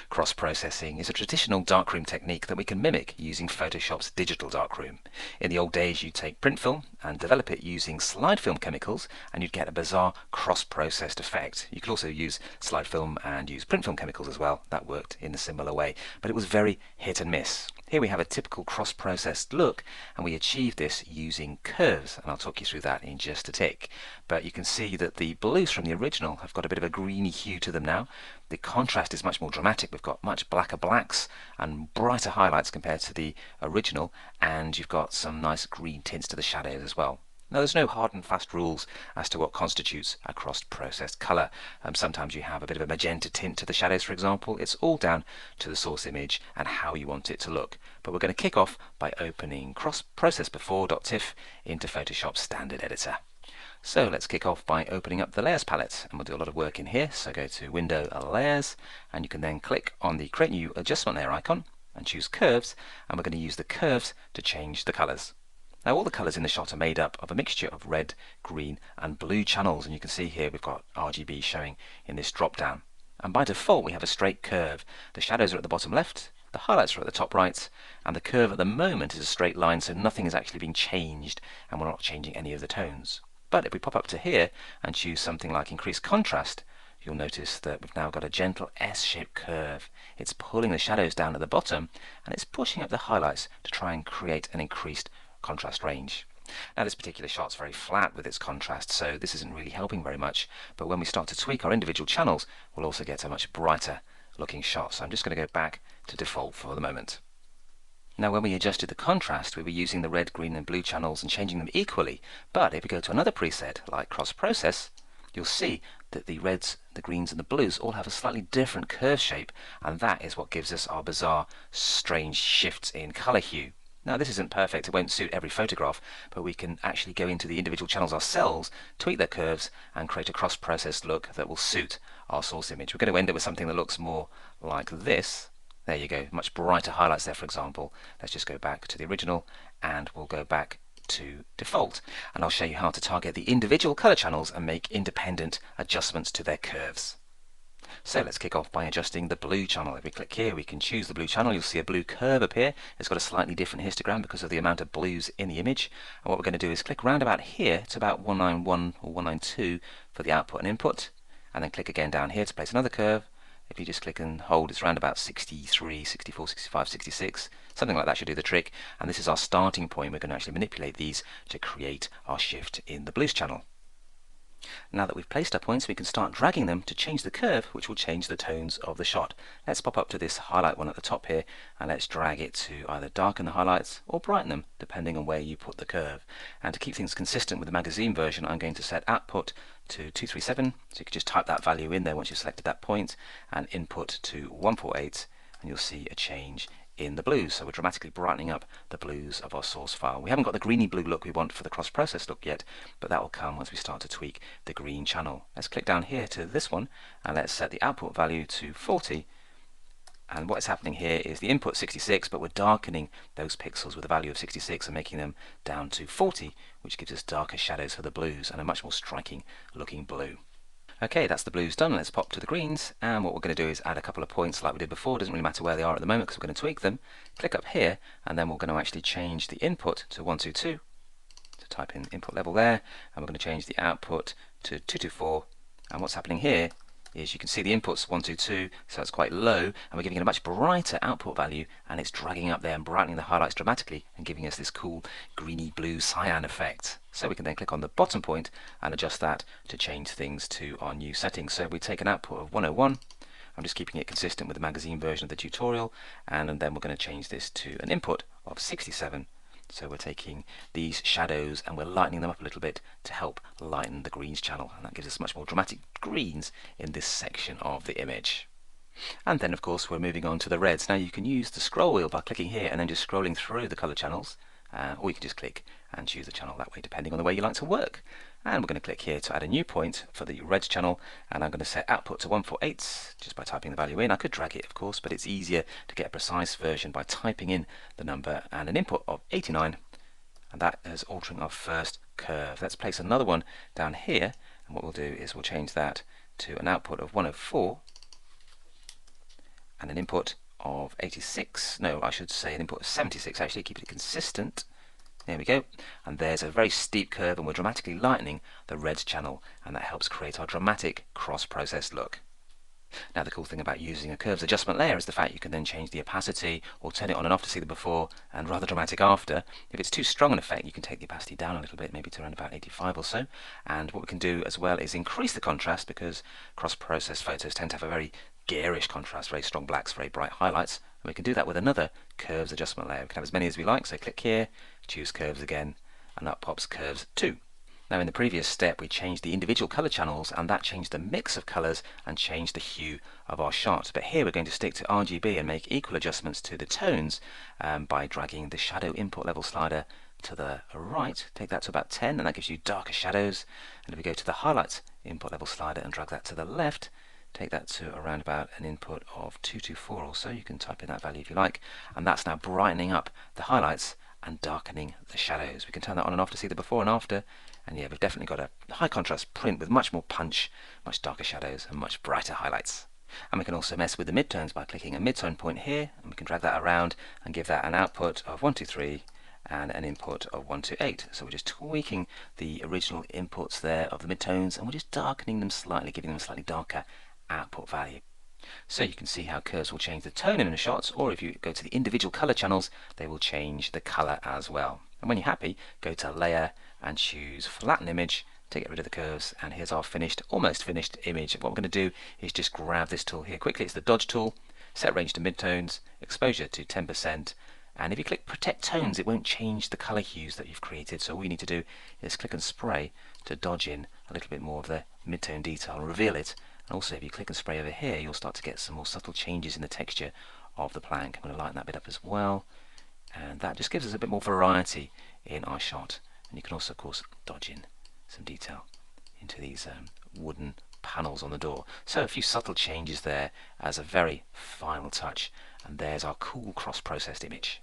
Cross-processing is a traditional darkroom technique that we can mimic using Photoshop's digital darkroom. In the old days, you'd take print film and develop it using slide film chemicals, and you'd get a bizarre cross-processed effect. You could also use slide film and use print film chemicals as well. That worked in a similar way, but it was very hit and miss. Here we have a typical cross-processed look, and we achieve this using curves, and I'll talk you through that in just a tick. But you can see that the blues from the original have got a bit of a greeny hue to them now. The contrast is much more dramatic. We've got much blacker blacks and brighter highlights compared to the original, and you've got some nice green tints to the shadows as well. Now, there's no hard and fast rules as to what constitutes a cross-processed colour. Sometimes you have a bit of a magenta tint to the shadows, for example. It's all down to the source image and how you want it to look. But we're going to kick off by opening crossprocessbefore.tiff into Photoshop's standard editor. So let's kick off by opening up the Layers palette, and we'll do a lot of work in here. So go to Window, Layers, and you can then click on the Create New Adjustment Layer icon and choose Curves, and we're going to use the curves to change the colours. Now, all the colours in the shot are made up of a mixture of red, green and blue channels, and you can see here we've got RGB showing in this drop down. And by default we have a straight curve. The shadows are at the bottom left, the highlights are at the top right, and the curve at the moment is a straight line, so nothing is actually being changed and we're not changing any of the tones. But if we pop up to here and choose something like Increase Contrast, you'll notice that we've now got a gentle S-shaped curve. It's pulling the shadows down at the bottom and it's pushing up the highlights to try and create an increased contrast range. Now, this particular shot's very flat with its contrast, so this isn't really helping very much, but when we start to tweak our individual channels, we'll also get a much brighter looking shot. So I'm just going to go back to default for the moment. Now, when we adjusted the contrast, we were using the red, green and blue channels and changing them equally, but if we go to another preset like Cross Process, you'll see that the reds, the greens and the blues all have a slightly different curve shape, and that is what gives us our bizarre, strange shifts in colour hue. Now, this isn't perfect, it won't suit every photograph, but we can actually go into the individual channels ourselves, tweak their curves and create a cross-processed look that will suit our source image. We're going to end up with something that looks more like this. There you go, much brighter highlights there, for example. Let's just go back to the original and we'll go back to default, and I'll show you how to target the individual colour channels and make independent adjustments to their curves. So let's kick off by adjusting the blue channel. If we click here, we can choose the blue channel. You'll see a blue curve appear. It's got a slightly different histogram because of the amount of blues in the image. And what we're going to do is click round about here to about 191 or 192 for the output and input, and then click again down here to place another curve. If you just click and hold, it's around about 63, 64, 65, 66. Something like that should do the trick. And this is our starting point. We're going to actually manipulate these to create our shift in the blues channel. Now that we've placed our points, we can start dragging them to change the curve, which will change the tones of the shot. Let's pop up to this highlight one at the top here, and let's drag it to either darken the highlights or brighten them, depending on where you put the curve. And to keep things consistent with the magazine version, I'm going to set output to 237, so you can just type that value in there once you've selected that point, and input to 148, and you'll see a change in the blues. So we're dramatically brightening up the blues of our source file. We haven't got the greeny blue look we want for the cross-process look yet, but that will come once we start to tweak the green channel. Let's click down here to this one and let's set the output value to 40. And what's happening here is the input 66, but we're darkening those pixels with a value of 66 and making them down to 40, which gives us darker shadows for the blues and a much more striking looking blue. Okay, that's the blues done. Let's pop to the greens, and what we're going to do is add a couple of points like we did before. It doesn't really matter where they are at the moment because we're going to tweak them. Click up here, and then we're going to actually change the input to 122. So type in input level there, and we're going to change the output to 224. And what's happening here is you can see the input's 122, so it's quite low, and we're giving it a much brighter output value, and it's dragging up there and brightening the highlights dramatically and giving us this cool greeny blue cyan effect. So we can then click on the bottom point and adjust that to change things to our new settings. So we take an output of 101. I'm just keeping it consistent with the magazine version of the tutorial, and then we're going to change this to an input of 67. So we're taking these shadows and we're lightening them up a little bit to help lighten the greens channel, and that gives us much more dramatic greens in this section of the image. And then of course we're moving on to the reds. Now you can use the scroll wheel by clicking here and then just scrolling through the colour channels, or you can just click and choose the channel that way depending on the way you like to work. And we're going to click here to add a new point for the reds channel, and I'm going to set output to 148 just by typing the value in. I could drag it of course, but it's easier to get a precise version by typing in the number, and an input of 89, and that is altering our first curve. Let's place another one down here, and what we'll do is we'll change that to an output of 104, and an input of 86. No, I should say an input of 76, actually, keep it consistent. There we go. And there's a very steep curve, and we're dramatically lightening the red channel, and that helps create our dramatic cross-process look. Now, the cool thing about using a curves adjustment layer is the fact you can then change the opacity or turn it on and off to see the before and rather dramatic after. If it's too strong an effect, you can take the opacity down a little bit, maybe to around about 85 or so. And what we can do as well is increase the contrast, because cross-process photos tend to have a very garish contrast, very strong blacks, very bright highlights. And we can do that with another curves adjustment layer. We can have as many as we like, so click here, choose curves again, and up pops curves 2. Now, in the previous step, we changed the individual color channels, and that changed the mix of colors and changed the hue of our shot. But here we're going to stick to RGB and make equal adjustments to the tones by dragging the shadow input level slider to the right. Take that to about 10, and that gives you darker shadows. And if we go to the highlights input level slider and drag that to the left, take that to around about an input of 224 or so. You can type in that value if you like, and that's now brightening up the highlights and darkening the shadows. We can turn that on and off to see the before and after, and yeah, we've definitely got a high contrast print with much more punch, much darker shadows, and much brighter highlights. And we can also mess with the midtones by clicking a midtone point here, and we can drag that around and give that an output of 123 and an input of 128. So we're just tweaking the original inputs there of the midtones, and we're just darkening them slightly, giving them a slightly darker output value. So you can see how curves will change the tone in a shot, or if you go to the individual color channels, they will change the color as well. And when you're happy, go to Layer and choose Flatten Image to get rid of the curves. And here's our finished, almost finished image. What we're going to do is just grab this tool here quickly. It's the Dodge tool. Set range to midtones, exposure to 10%. And if you click Protect Tones, it won't change the color hues that you've created. So all you need to do is click and spray to dodge in a little bit more of the midtone detail and reveal it. And also, if you click and spray over here, you'll start to get some more subtle changes in the texture of the plank. I'm going to lighten that bit up as well. And that just gives us a bit more variety in our shot. And you can also, of course, dodge in some detail into these wooden panels on the door. So a few subtle changes there as a very final touch. And there's our cool cross-processed image.